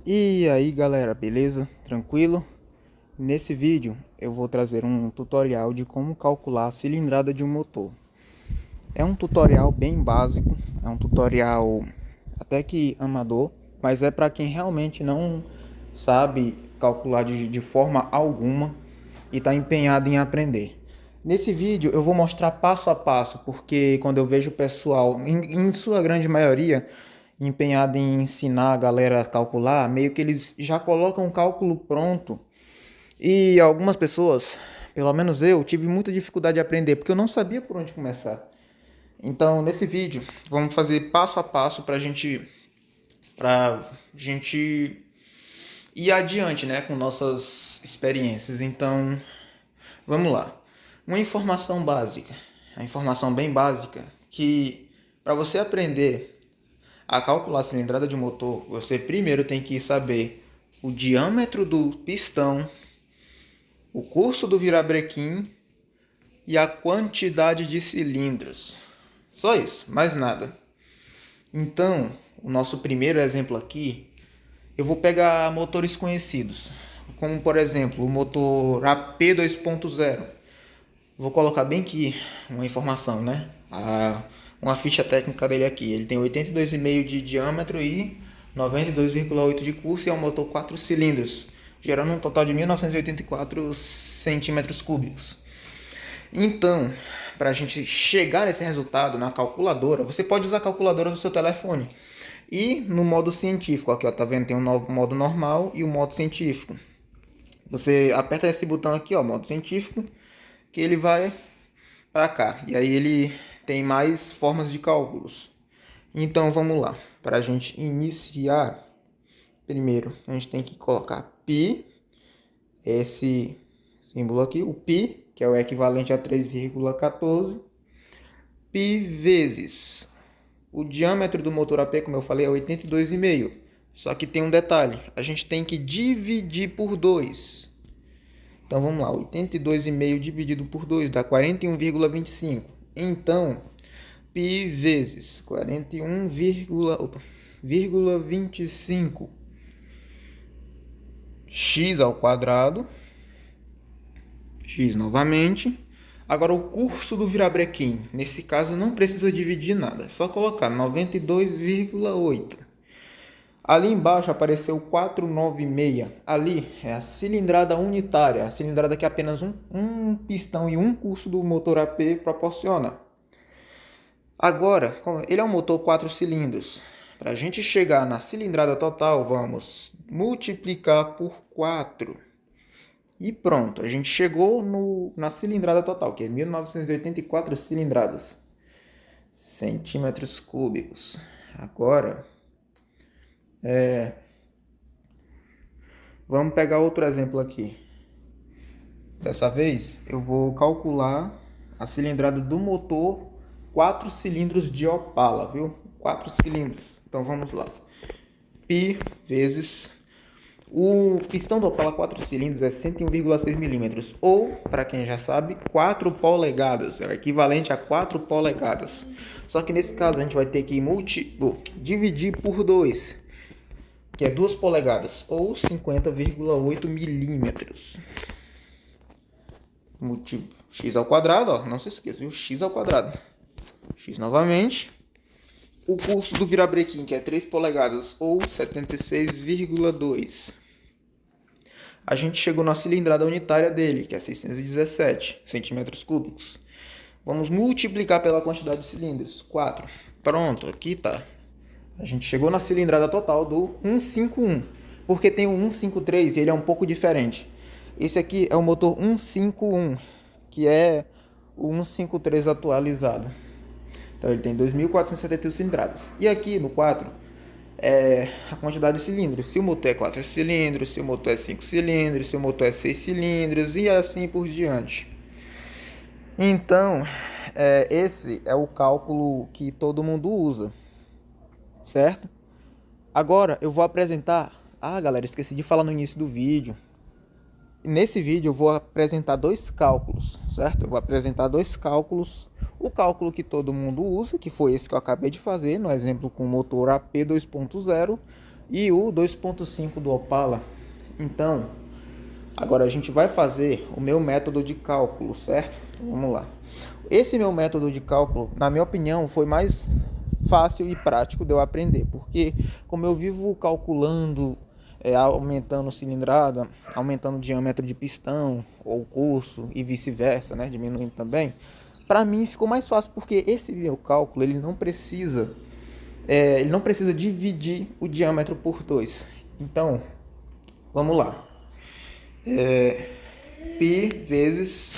E aí galera, beleza? Tranquilo? Nesse vídeo eu vou trazer um tutorial de como calcular a cilindrada de um motor. É um tutorial bem básico, é um tutorial até que amador, mas é para quem realmente não sabe calcular de forma alguma e está empenhado em aprender. Nesse vídeo eu vou mostrar passo a passo, porque quando eu vejo o pessoal, em sua grande maioria, empenhado em ensinar a galera a calcular, meio que eles já colocam o cálculo pronto. E algumas pessoas, pelo menos eu, tive muita dificuldade de aprender, porque eu não sabia por onde começar. Então, nesse vídeo, vamos fazer passo a passo pra gente ir adiante, né, com nossas experiências. Então, vamos lá. Uma informação básica, a informação bem básica, que para você aprender a calcular a cilindrada de um motor, você primeiro tem que saber o diâmetro do pistão, o curso do virabrequim e a quantidade de cilindros. Só isso, mais nada. Então, o nosso primeiro exemplo aqui, eu vou pegar motores conhecidos, como por exemplo o motor AP 2.0. Vou colocar bem aqui uma informação, né? Uma ficha técnica dele aqui. Ele tem 82,5 de diâmetro e 92,8 de curso e é um motor 4 cilindros, gerando um total de 1984 centímetros cúbicos. Então, para a gente chegar nesse resultado na calculadora, você pode usar a calculadora do seu telefone. E no modo científico, aqui ó, tá vendo? Tem um modo normal e o modo científico. Você aperta esse botão aqui, ó, modo científico, que ele vai para cá. E aí ele tem mais formas de cálculos. Então vamos lá. Para a gente iniciar, primeiro a gente tem que colocar π, esse símbolo aqui, o π, que é o equivalente a 3,14, π vezes o diâmetro do motor AP, como eu falei, é 82,5. Só que tem um detalhe, a gente tem que dividir por 2. Então vamos lá, 82,5 dividido por 2 dá 41,25. Então, π vezes 41,25 x ao quadrado, x novamente. Agora o curso do virabrequim, nesse caso não precisa dividir nada, é só colocar 92,8. Ali embaixo apareceu 496. Ali é a cilindrada unitária, a cilindrada que apenas um pistão e um curso do motor AP proporciona. Agora, ele é um motor 4 cilindros. Para a gente chegar na cilindrada total, vamos multiplicar por 4. E pronto, a gente chegou na cilindrada total, que é 1984 cilindradas. Centímetros cúbicos. Agora, vamos pegar outro exemplo aqui. Dessa vez, eu vou calcular a cilindrada do motor 4 cilindros de Opala, viu? 4 cilindros. Então vamos lá. Π vezes o pistão do Opala 4 cilindros é 101,6 milímetros, ou, para quem já sabe, 4 polegadas, é o equivalente a 4 polegadas. Só que nesse caso a gente vai ter que dividir por 2, que é 2 polegadas, ou 50,8 milímetros. X ao quadrado, ó, não se esqueça, viu? X ao quadrado. X novamente. O curso do virabrequim, que é 3 polegadas, ou 76,2. A gente chegou na cilindrada unitária dele, que é 617 centímetros cúbicos. Vamos multiplicar pela quantidade de cilindros. 4. Pronto, aqui tá. A gente chegou na cilindrada total do 151. Porque tem o 153 e ele é um pouco diferente. Esse aqui é o motor 151, que é o 153 atualizado. Então ele tem 2.471 cilindradas. E aqui no 4 é a quantidade de cilindros. Se o motor é 4 cilindros, se o motor é 5 cilindros, se o motor é 6 cilindros e assim por diante. Então, esse é o cálculo que todo mundo usa, certo? Agora eu vou apresentar... galera, esqueci de falar no início do vídeo. Nesse vídeo eu vou apresentar dois cálculos, certo? Eu vou apresentar dois cálculos. O cálculo que todo mundo usa, que foi esse que eu acabei de fazer, no exemplo com o motor AP 2.0, e o 2.5 do Opala. Então, agora a gente vai fazer o meu método de cálculo, certo? Então, vamos lá. Esse meu método de cálculo, na minha opinião, foi mais fácil e prático de eu aprender, porque como eu vivo calculando, aumentando cilindrada, aumentando o diâmetro de pistão ou curso e vice-versa, né, diminuindo também, para mim ficou mais fácil, porque esse meu cálculo ele não precisa dividir o diâmetro por 2. Então, vamos lá. Pi vezes...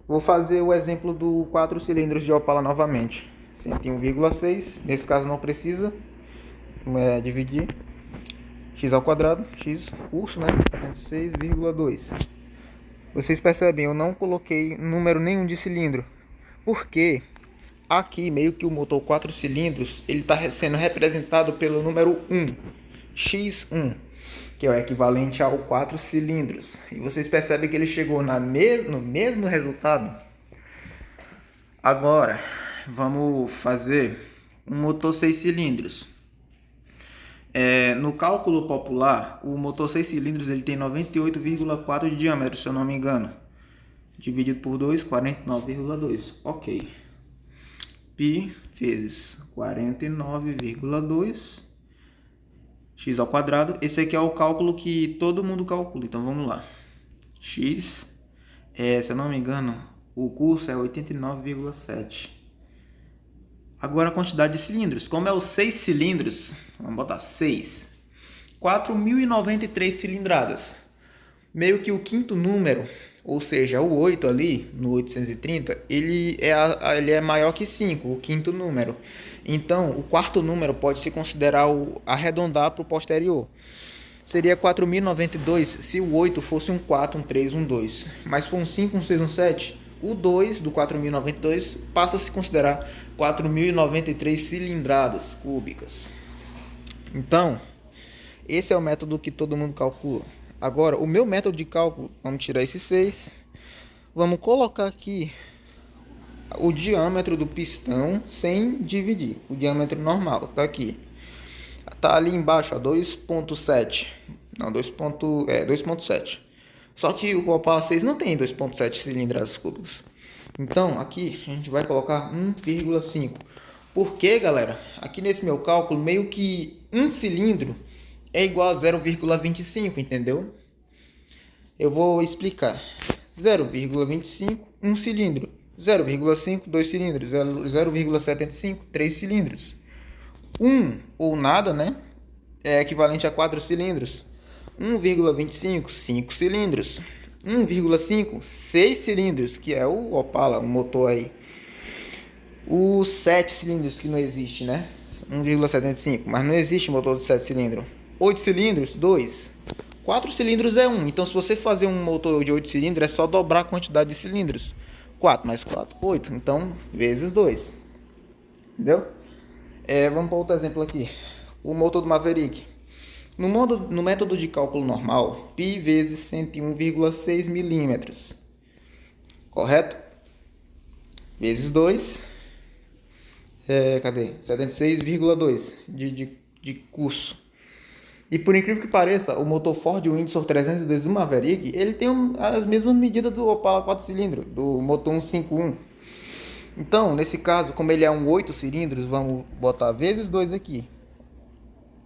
Vou fazer o exemplo do 4 cilindros de Opala novamente. 101,6. Nesse caso não precisa dividir. X ao quadrado. X curso, né? 76,2. Vocês percebem, eu não coloquei número nenhum de cilindro. Porque aqui, meio que o motor 4 cilindros, ele está sendo representado pelo número 1. X1. Que é o equivalente ao 4 cilindros. E vocês percebem que ele chegou no mesmo resultado. Agora, vamos fazer um motor 6 cilindros. No cálculo popular, o motor 6 cilindros ele tem 98,4 de diâmetro, se eu não me engano. Dividido por 2, 49,2. Ok. Pi vezes 49,2... x ao quadrado. Esse aqui é o cálculo que todo mundo calcula. Então vamos lá. X, se eu não me engano, o curso é 89,7. Agora a quantidade de cilindros. Como é os 6 cilindros, vamos botar 6. 4.093 cilindradas. Meio que o quinto número, ou seja, o 8 ali, no 830, ele é maior que 5, o quinto número. Então, o quarto número pode se considerar arredondar para o posterior. Seria 4.092 se o 8 fosse um 4, um 3, um 2. Mas se for um 5, um 6, um 7, o 2 do 4.092 passa a se considerar 4.093 cilindradas cúbicas. Então, esse é o método que todo mundo calcula. Agora, o meu método de cálculo, vamos tirar esses 6. Vamos colocar aqui o diâmetro do pistão sem dividir. O diâmetro normal, tá aqui. Tá ali embaixo, 2.7. Não, 2.7. Só que o Opala 6 não tem 2.7 cilindradas cúbicas. Então, aqui a gente vai colocar 1,5. Porque, galera, aqui nesse meu cálculo, meio que um cilindro é igual a 0,25, entendeu? Eu vou explicar. 0,25, um cilindro. 0,5, 2 cilindros. 0,75, 3 cilindros. 1 ou nada, né? É equivalente a 4 cilindros. 1,25, 5 cilindros. 1,5, 6 cilindros, que é o Opala, o motor aí. Os 7 cilindros que não existe, né? 1,75, mas não existe motor de 7 cilindros. 8 cilindros, 2. 4 cilindros é 1. Então, se você fazer um motor de 8 cilindros, é só dobrar a quantidade de cilindros. 4 mais 4, 8. Então, vezes 2. Entendeu? Vamos para outro exemplo aqui. O motor do Maverick. No método de cálculo normal, π vezes 101,6 milímetros. Correto? Vezes 2. Cadê? 76,2 de curso. E por incrível que pareça, o motor Ford Windsor 302 do Maverick, ele tem as mesmas medidas do Opala 4 cilindros, do motor 151. Então, nesse caso, como ele é um 8 cilindros, vamos botar vezes 2 aqui,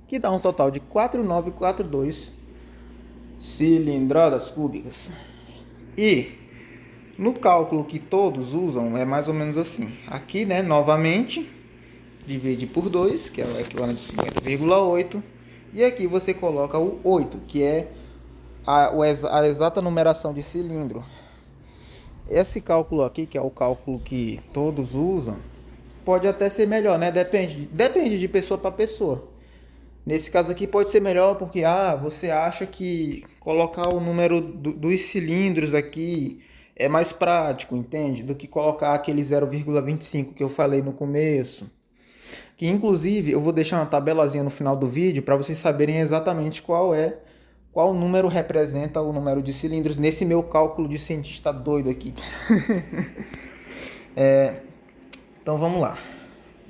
que dá um total de 4.942 cilindradas cúbicas. E no cálculo que todos usam é mais ou menos assim. Aqui, né, novamente, divide por 2, que é o equivalente de 50,8. E aqui você coloca o 8, que é a exata numeração de cilindro. Esse cálculo aqui, que é o cálculo que todos usam, pode até ser melhor, né? Depende de pessoa para pessoa. Nesse caso aqui pode ser melhor porque você acha que colocar o número dos cilindros aqui é mais prático, entende? Do que colocar aquele 0,25 que eu falei no começo. Que inclusive eu vou deixar uma tabelazinha no final do vídeo para vocês saberem exatamente qual número representa o número de cilindros nesse meu cálculo de cientista doido aqui. Então vamos lá.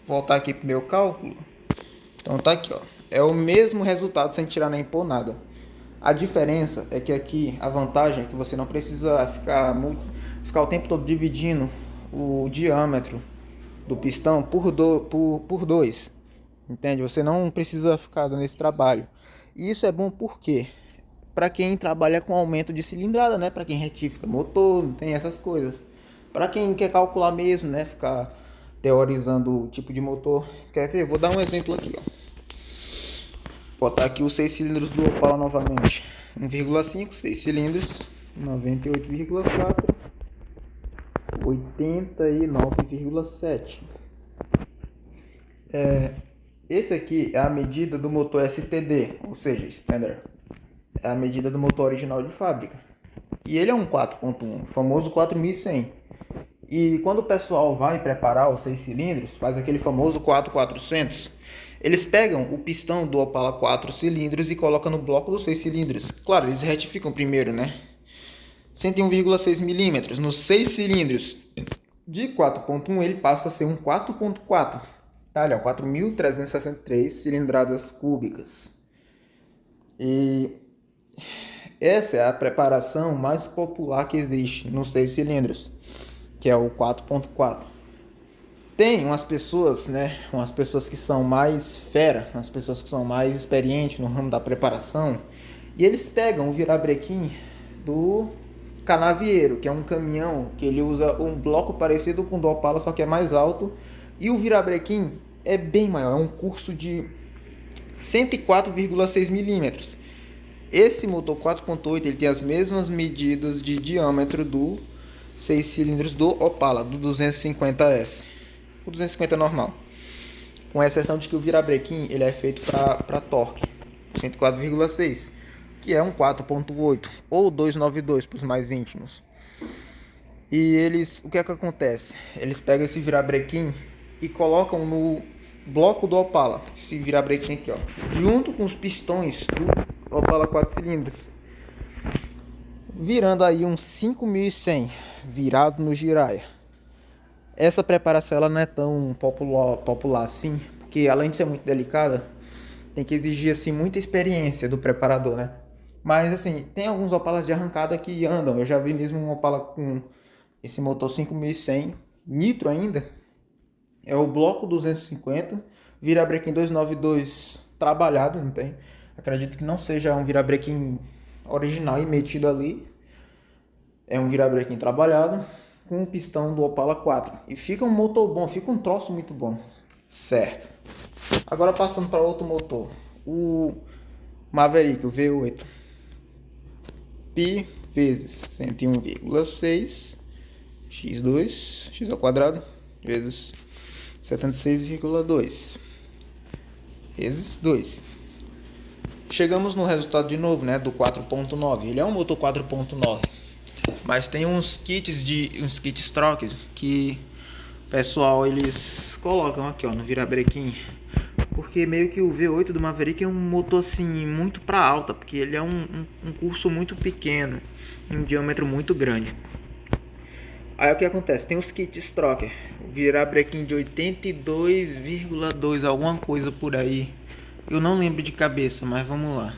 Voltar aqui pro meu cálculo. Então tá aqui, ó. É o mesmo resultado sem tirar nem pôr nada. A diferença é que aqui a vantagem é que você não precisa ficar o tempo todo dividindo o diâmetro do pistão por dois. Entende? Você não precisa ficar dando esse trabalho. E isso é bom porque para quem trabalha com aumento de cilindrada, né? Para quem retifica motor, tem essas coisas. Para quem quer calcular mesmo, né? Ficar teorizando o tipo de motor. Quer ver? Vou dar um exemplo aqui, ó. Botar aqui os 6 cilindros do Opala novamente. 1,5, 6 cilindros, 98,4, 89,7. Esse aqui é a medida do motor STD, ou seja, Standard. É a medida do motor original de fábrica. E ele é um 4.1, famoso 4100. E quando o pessoal vai preparar os 6 cilindros, faz aquele famoso 4400. Eles pegam o pistão do Opala 4 cilindros e colocam no bloco dos 6 cilindros. Claro, eles retificam primeiro, né? 101,6 milímetros nos 6 cilindros. De 4.1 ele passa a ser um 4.4. Tá, olha, 4.363 cilindradas cúbicas. E essa é a preparação mais popular que existe nos 6 cilindros, que é o 4.4. Tem umas pessoas, né, umas pessoas que são mais fera, umas pessoas que são mais experientes no ramo da preparação, e eles pegam o virabrequim do canavieiro, que é um caminhão que ele usa um bloco parecido com o do Opala, só que é mais alto, e o virabrequim é bem maior, é um curso de 104,6 milímetros. Esse motor 4.8 ele tem as mesmas medidas de diâmetro do 6 cilindros do Opala, do 250S, o 250 normal, com exceção de que o virabrequim ele é feito para torque 104,6, que é um 4.8 ou 292 para os mais íntimos. E eles, o que é que acontece? Eles pegam esse virabrequim e colocam no bloco do Opala, esse virabrequim aqui, ó, junto com os pistões do Opala 4 cilindros, virando aí um 5100 virado no giraia. Essa preparação ela não é tão popular assim, porque além de ser muito delicada, tem que exigir assim muita experiência do preparador, né? Mas assim, tem alguns Opalas de arrancada que andam. Eu já vi mesmo um Opala com esse motor 5100 nitro ainda. É o bloco 250, virabrequim 292 trabalhado, não tem? Acredito que não seja um virabrequim original e metido ali. É um virabrequim trabalhado com o pistão do Opala 4. E fica um motor bom, fica um troço muito bom. Certo. Agora passando para outro motor. O Maverick, o V8. Pi vezes 101,6 x2, x ao quadrado, vezes 76,2 vezes 2. Chegamos no resultado de novo, né, do 4.9. Ele é um motor 4.9, mas tem uns kits troques que o pessoal eles colocam aqui, ó, no virabrequim, porque meio que o V8 do Maverick é um motor assim muito para alta, porque ele é um curso muito pequeno, um diâmetro muito grande. Aí o que acontece? Tem os kits trocker, o virabrequim de 82,2 alguma coisa por aí. Eu não lembro de cabeça, mas vamos lá.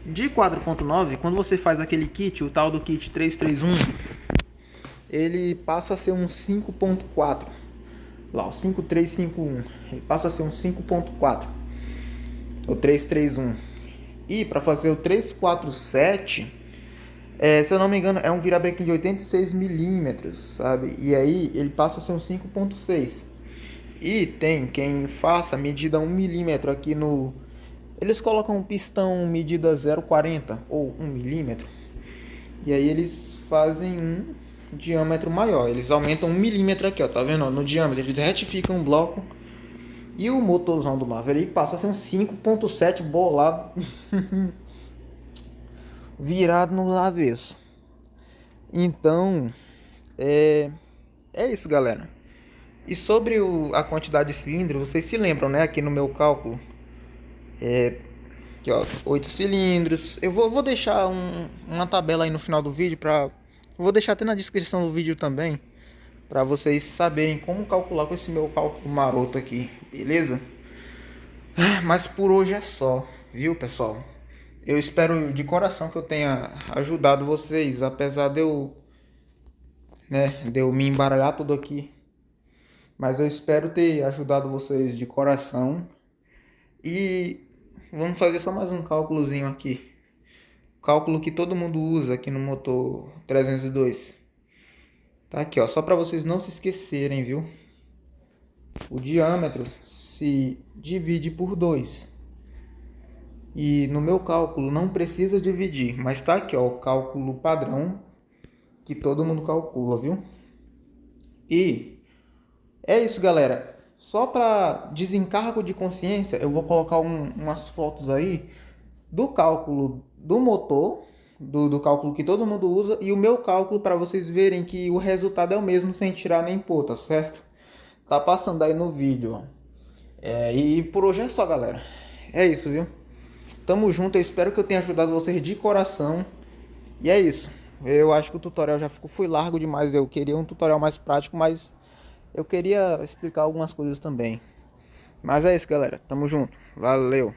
De 4.9, quando você faz aquele kit, o tal do kit 331, ele passa a ser um 5.4. Lá, o 5351, ele passa a ser um 5.4, o 331. E para fazer o 347, se eu não me engano, é um virabrequim de 86 milímetros, sabe? E aí ele passa a ser um 5.6. E tem quem faça medida 1 milímetro aqui no... Eles colocam um pistão medida 0,40 ou 1 milímetro. E aí eles fazem um diâmetro maior. Eles aumentam 1 milímetro aqui, ó, tá vendo? No diâmetro, eles retificam o bloco. E o motorzão do Maverick passa a ser um 5.7 bolado. Virado no avesso. Então, é isso, galera. E sobre a quantidade de cilindros, vocês se lembram, né? Aqui no meu cálculo, aqui, ó, 8 cilindros. Eu vou deixar uma tabela aí no final do vídeo vou deixar até na descrição do vídeo também, para vocês saberem como calcular com esse meu cálculo maroto aqui, beleza? Mas por hoje é só, viu, pessoal? Eu espero de coração que eu tenha ajudado vocês, apesar de eu me embaralhar tudo aqui. Mas eu espero ter ajudado vocês de coração. E vamos fazer só mais um cálculozinho aqui. Cálculo que todo mundo usa aqui no motor 302. Tá aqui, ó, só para vocês não se esquecerem, viu? O diâmetro se divide por 2. E no meu cálculo não precisa dividir, mas tá aqui, ó, o cálculo padrão que todo mundo calcula, viu? E é isso, galera. Só para desencargo de consciência, eu vou colocar umas fotos aí do cálculo do motor, do cálculo que todo mundo usa, e o meu cálculo para vocês verem que o resultado é o mesmo sem tirar nem pôr, tá certo? Tá passando aí no vídeo, ó. E por hoje é só, galera. É isso, viu? Tamo junto, eu espero que eu tenha ajudado vocês de coração. E é isso. Eu acho que o tutorial já foi largo demais. Eu queria um tutorial mais prático, mas eu queria explicar algumas coisas também. Mas é isso, galera. Tamo junto. Valeu.